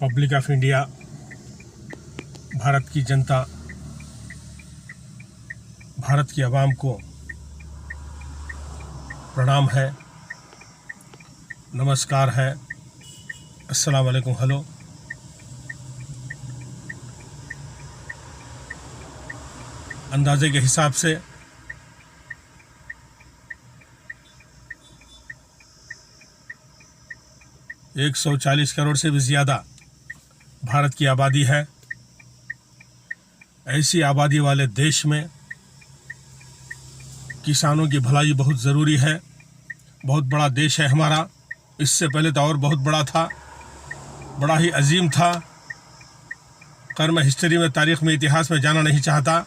Public of India, Bharat की जनता, भारत की आवाम को प्रणाम है, नमस्कार है, अस्सलाम वालेकुम, हेलो। अंदाजे के हिसाब से एक 140 करोड़ से भी ज़्यादा भारत की आबादी है। ऐसी आबादी वाले देश में किसानों की भलाई बहुत ज़रूरी है। बहुत बड़ा देश है हमारा, इससे पहले तो और बहुत बड़ा था, बड़ा ही अजीम था। कर मैं हिस्ट्री में, तारीख़ में, इतिहास में जाना नहीं चाहता।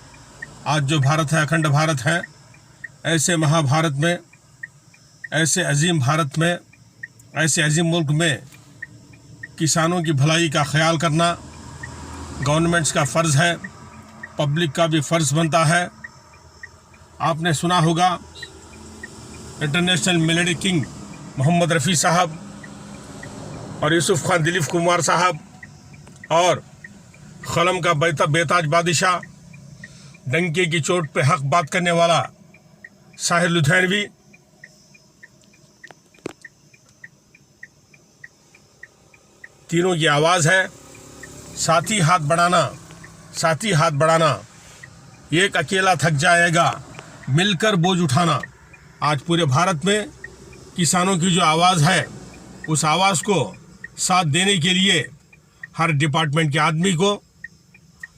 आज जो भारत है, अखंड भारत है। ऐसे महाभारत में, ऐसे अजीम भारत में, ऐसे अजीम मुल्क में किसानों की भलाई का ख्याल करना गवर्नमेंट्स का फ़र्ज़ है, पब्लिक का भी फ़र्ज़ बनता है। आपने सुना होगा international melody king Mohammed Rafi sahab और यूसुफ खान दिलीप कुमार साहब और क़लम का बेताज बादशाह, डंके की चोट पे हक बात करने वाला साहिर लुधियानवी, तीनों की आवाज़ है। साथी हाथ बढ़ाना, साथी हाथ बढ़ाना, एक अकेला थक जाएगा, मिलकर बोझ उठाना। आज पूरे भारत में किसानों की जो आवाज़ है, उस आवाज़ को साथ देने के लिए हर डिपार्टमेंट के आदमी को,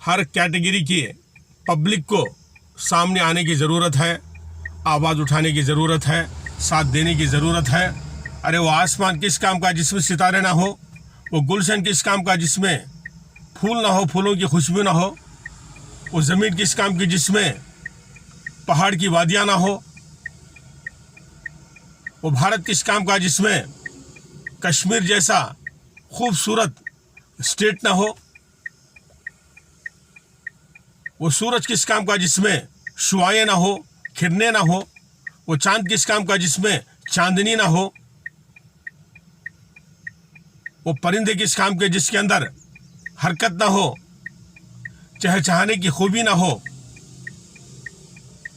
हर कैटेगरी के पब्लिक को सामने आने की ज़रूरत है, आवाज़ उठाने की ज़रूरत है, साथ देने की ज़रूरत है। अरे वो आसमान किस काम का जिसमें सितारे ना हो, वो गुलशन किस काम का जिसमें फूल ना हो, फूलों की खुशबू ना हो, वो ज़मीन किस काम की जिसमें पहाड़ की वादियाँ ना हो, वो भारत किस काम का जिसमें कश्मीर जैसा खूबसूरत स्टेट ना हो, वो सूरज किस काम का जिसमें शुआएं ना हो, किरणें ना हो, वो चांद किस काम का जिसमें चांदनी ना हो, वो परिंदे किस काम के जिसके अंदर हरकत ना हो, चहचहाने की खूबी ना हो,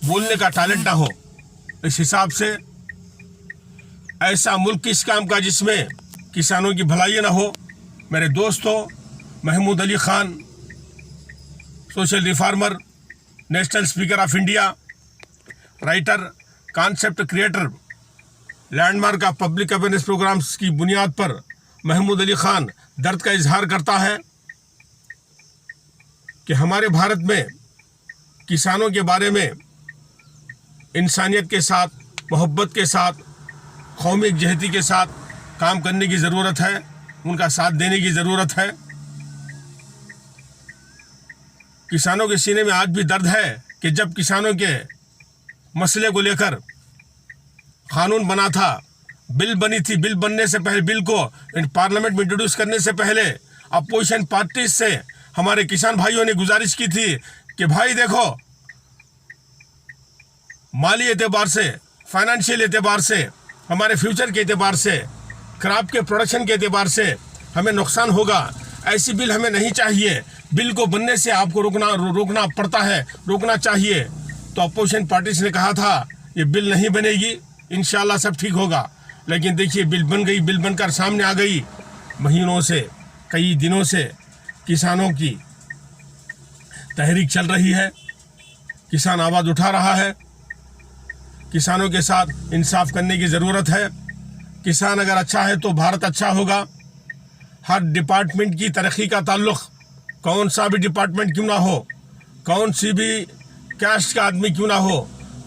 बोलने का टैलेंट ना हो। इस हिसाब से ऐसा मुल्क किस काम का जिसमें किसानों की भलाई ना हो। मेरे दोस्तों, Mahmood Ali Khan, social reformer, national speaker of India, writer, concept creator, landmark of public awareness programs की बुनियाद पर महमूद अली खान दर्द का इजहार करता है कि हमारे भारत में किसानों के बारे में इंसानियत के साथ, मोहब्बत के साथ, कौमी यकजहती के साथ काम करने की ज़रूरत है, उनका साथ देने की ज़रूरत है। किसानों के सीने में आज भी दर्द है कि जब किसानों के मसले को लेकर कानून बना था, बिल बनी थी, बिल बनने से पहले, बिल को पार्लियामेंट में इंट्रोड्यूस करने से पहले अपोजिशन पार्टीज से हमारे किसान भाइयों ने गुजारिश की थी कि भाई देखो, माली एतबार से, फाइनेंशियल एतबार से, हमारे फ्यूचर के एतबार से, क्रॉप के प्रोडक्शन के एतबार से हमें नुकसान होगा। ऐसी बिल हमें नहीं चाहिए। बिल को बनने से आपको रोकना पड़ता है, रोकना चाहिए। तो अपोजिशन पार्टीज ने कहा था ये बिल नहीं बनेगी, इंशाल्लाह सब ठीक होगा। लेकिन देखिए, बिल बन गई, बिल बनकर सामने आ गई। महीनों से, कई दिनों से किसानों की तहरीक चल रही है, किसान आवाज़ उठा रहा है। किसानों के साथ इंसाफ करने की ज़रूरत है। किसान अगर अच्छा है तो भारत अच्छा होगा। हर डिपार्टमेंट की तरक्की का ताल्लुक़, कौन सा भी डिपार्टमेंट क्यों ना हो, कौन सी भी कास्ट का आदमी क्यों ना हो,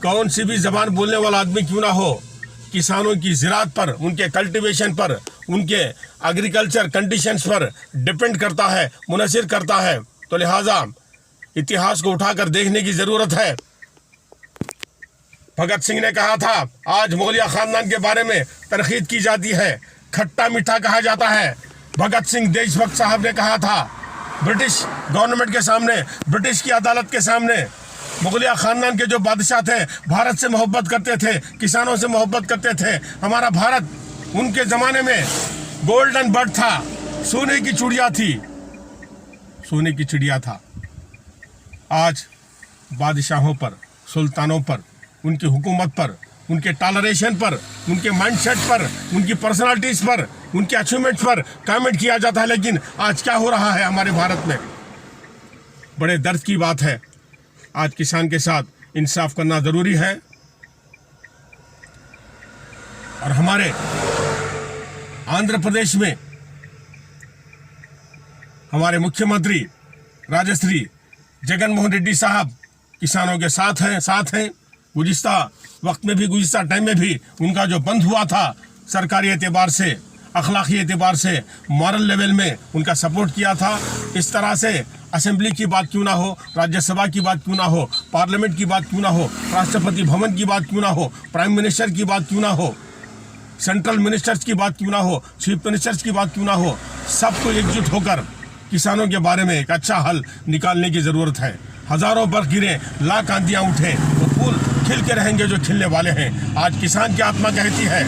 कौन सी भी ज़बान बोलने वाला आदमी क्यों ना हो, किसानों की ज़राअत पर, उनके कल्टीवेशन पर, उनके एग्रीकल्चर कंडीशंस पर डिपेंड करता है, मुनहसिर करता है। तो लिहाजा इतिहास को उठाकर देखने की ज़रूरत है। भगत सिंह ने कहा था, आज मुगलिया ख़ानदान के बारे में तरकीद की जाती है, खट्टा मीठा कहा जाता है। भगत सिंह देशभक्त साहब ने कहा था ब्रिटिश गवर्नमेंट के सामने, ब्रिटिश की अदालत के सामने, मुगलिया ख़ानदान के जो बादशाह थे भारत से मोहब्बत करते थे, किसानों से मोहब्बत करते थे। हमारा भारत उनके ज़माने में गोल्डन बर्ड था, सोने की चिड़िया थी, सोने की चिड़िया था। आज बादशाहों पर, सुल्तानों पर, उनकी हुकूमत पर, उनके टॉलरेशन पर, उनके माइंडसेट पर, उनकी पर्सनालिटीज पर, उनके अचीवमेंट पर कमेंट किया जाता है। लेकिन आज क्या हो रहा है हमारे भारत में? बड़े दर्द की बात है। आज किसान के साथ इंसाफ करना ज़रूरी है। और हमारे आंध्र प्रदेश में हमारे मुख्यमंत्री राजश्री जगन मोहन रेड्डी साहब किसानों के साथ हैं। गुज़िश्ता वक्त में भी, गुज़िश्ता टाइम में भी उनका जो बंद हुआ था, सरकारी एतबार से, अखलाकी एतबार से, मॉरल लेवल में उनका सपोर्ट किया था। इस तरह से असेंबली की बात क्यों ना हो, राज्यसभा की बात क्यों ना हो, पार्लियामेंट की बात क्यों ना हो, राष्ट्रपति भवन की बात क्यों ना हो, प्राइम मिनिस्टर की बात क्यों ना हो, सेंट्रल मिनिस्टर्स की बात क्यों ना हो, चीफ मिनिस्टर्स की बात क्यों ना हो, सबको एकजुट होकर किसानों के बारे में एक अच्छा हल निकालने की ज़रूरत है। हज़ारों बर्फ गिरे, लाख आंधियाँ उठे, वो फूल खिल के रहेंगे जो खिलने वाले हैं। आज किसान की आत्मा कहती है,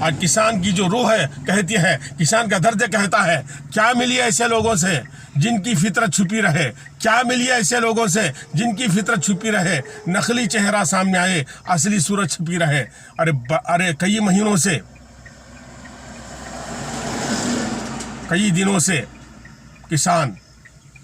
आज किसान की जो रूह है कहती है, किसान का दर्द कहता है, क्या मिली ऐसे लोगों से जिनकी फितरत छुपी रहे? क्या मिली ऐसे लोगों से जिनकी फितरत छुपी रहे? नकली चेहरा सामने आए, असली सूरत छुपी रहे। अरे कई महीनों से, कई दिनों से किसान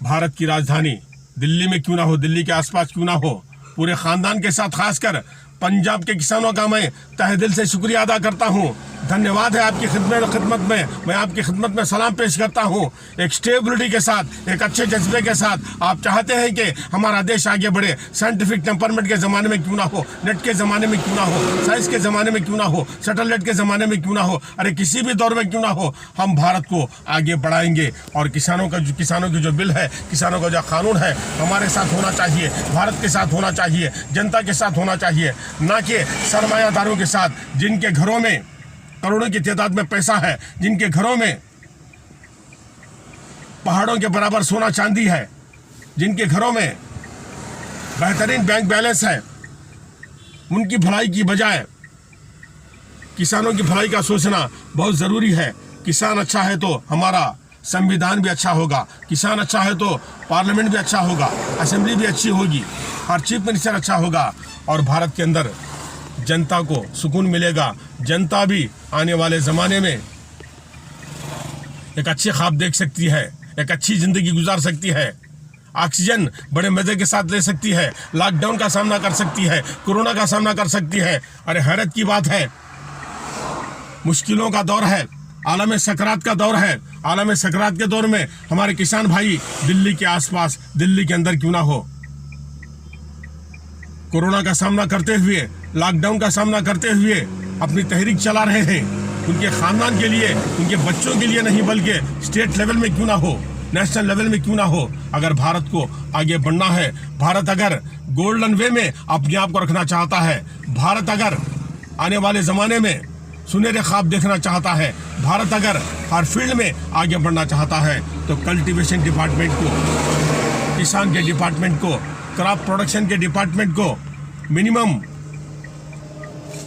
भारत की राजधानी दिल्ली में क्यों ना हो, दिल्ली के आसपास क्यों ना हो, पूरे ख़ानदान के साथ, खासकर पंजाब के किसानों का मैं तहे दिल से शुक्रिया अदा करता हूँ। धन्यवाद है आपकी खिदमत में। मैं आपकी खिदमत में सलाम पेश करता हूँ। एक स्टेबिलिटी के साथ, एक अच्छे जज्बे के साथ आप चाहते हैं कि हमारा देश आगे बढ़े। साइंटिफिक टेम्परमेंट के ज़माने में क्यों ना हो, नेट के ज़माने में क्यों ना हो, साइंस के ज़माने में क्यों ना हो, सैटेलाइट के ज़माने में क्यों ना हो, अरे किसी भी दौर में क्यों ना हो, हम भारत को आगे बढ़ाएंगे। और किसानों की जो बिल है, किसानों का जो कानून है, हमारे साथ होना चाहिए, भारत के साथ होना चाहिए, जनता के साथ होना चाहिए, ना कि सरमायादारों के साथ, जिनके घरों में करोड़ों की तादाद में पैसा है, जिनके घरों में पहाड़ों के बराबर सोना चांदी है, जिनके घरों में बेहतरीन बैंक बैलेंस है, उनकी भलाई की बजाय किसानों की भलाई का सोचना बहुत ज़रूरी है। किसान अच्छा है तो हमारा संविधान भी अच्छा होगा, किसान अच्छा है तो पार्लियामेंट भी अच्छा होगा, असेंबली भी अच्छी होगी, हर चीफ मिनिस्टर अच्छा होगा, और भारत के अंदर जनता को सुकून मिलेगा। जनता भी आने वाले ज़माने में एक अच्छे ख्वाब देख सकती है, एक अच्छी ज़िंदगी गुजार सकती है, ऑक्सीजन बड़े मज़े के साथ ले सकती है, लॉकडाउन का सामना कर सकती है, कोरोना का सामना कर सकती है। अरे हैरत की बात है, मुश्किलों का दौर है, आलम सकरात का दौर है। आलम सकरात के दौर में हमारे किसान भाई दिल्ली के आसपास, दिल्ली के अंदर क्यों ना हो, कोरोना का सामना करते हुए, लॉकडाउन का सामना करते हुए अपनी तहरीक चला रहे हैं। उनके ख़ानदान के लिए, उनके बच्चों के लिए नहीं, बल्कि स्टेट लेवल में क्यों ना हो, नेशनल लेवल में क्यों ना हो। अगर भारत को आगे बढ़ना है, भारत अगर गोल्डन वे में अपने आप को रखना चाहता है, भारत अगर आने वाले ज़माने में सुनहरे ख्वाब देखना चाहता है, भारत अगर हर फील्ड में आगे बढ़ना चाहता है, तो कल्टीवेशन डिपार्टमेंट को, किसान के डिपार्टमेंट को, क्रॉप प्रोडक्शन के डिपार्टमेंट को minimum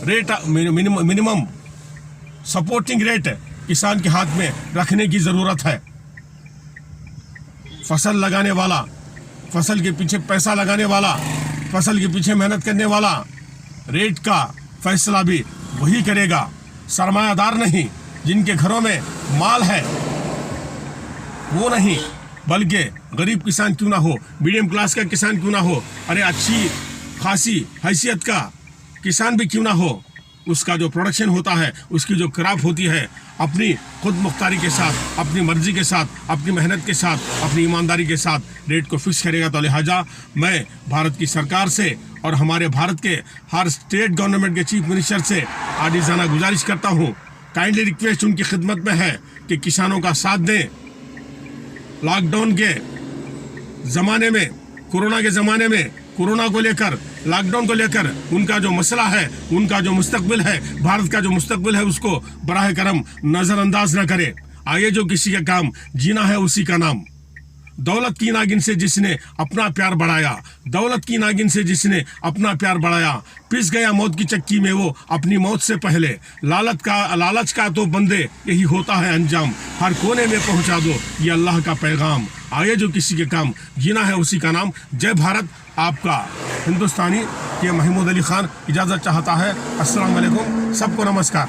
rate, minimum supporting rate किसान के हाथ में रखने की ज़रूरत है। फसल लगाने वाला, फसल के पीछे पैसा लगाने वाला, फसल के पीछे मेहनत करने वाला, रेट का फैसला भी वही करेगा, सरमायादार नहीं। जिनके घरों में माल है वो नहीं, बल्कि गरीब किसान क्यों ना हो, मीडियम क्लास का किसान क्यों ना हो, अरे अच्छी खासी हैसियत का किसान भी क्यों ना हो, उसका जो प्रोडक्शन होता है, उसकी जो क्रॉप होती है, अपनी खुद मुख्तारी के साथ, अपनी मर्जी के साथ, अपनी मेहनत के साथ, अपनी ईमानदारी के साथ रेट को फिक्स करेगा। तो लिहाजा मैं भारत की सरकार से और हमारे भारत के हर स्टेट गवर्नमेंट के चीफ मिनिस्टर से आजिज़ाना गुजारिश करता हूँ, काइंडली रिक्वेस्ट उनकी खिदमत में है कि किसानों का साथ दें। लॉकडाउन के ज़माने में, कोरोना के ज़माने में, कोरोना को लेकर, लॉकडाउन को लेकर उनका जो मसला है, उनका जो मुस्तकबिल है, भारत का जो मुस्तकबिल है, उसको बराह करम नज़रअंदाज न करें। आगे जो किसी का काम जीना है उसी का नाम, दौलत की नागिन से जिसने अपना प्यार बढ़ाया, दौलत की नागिन से जिसने अपना प्यार बढ़ाया, पिस गया मौत की चक्की में वो अपनी मौत से पहले। लालच का तो बंदे यही होता है अंजाम, हर कोने में पहुंचा दो ये अल्लाह का पैगाम। आए जो किसी के काम, जीना है उसी का नाम। जय भारत। आपका हिंदुस्तानी के महमूद अली खान इजाज़त चाहता है। अस्सलाम वालेकुम, सबको नमस्कार।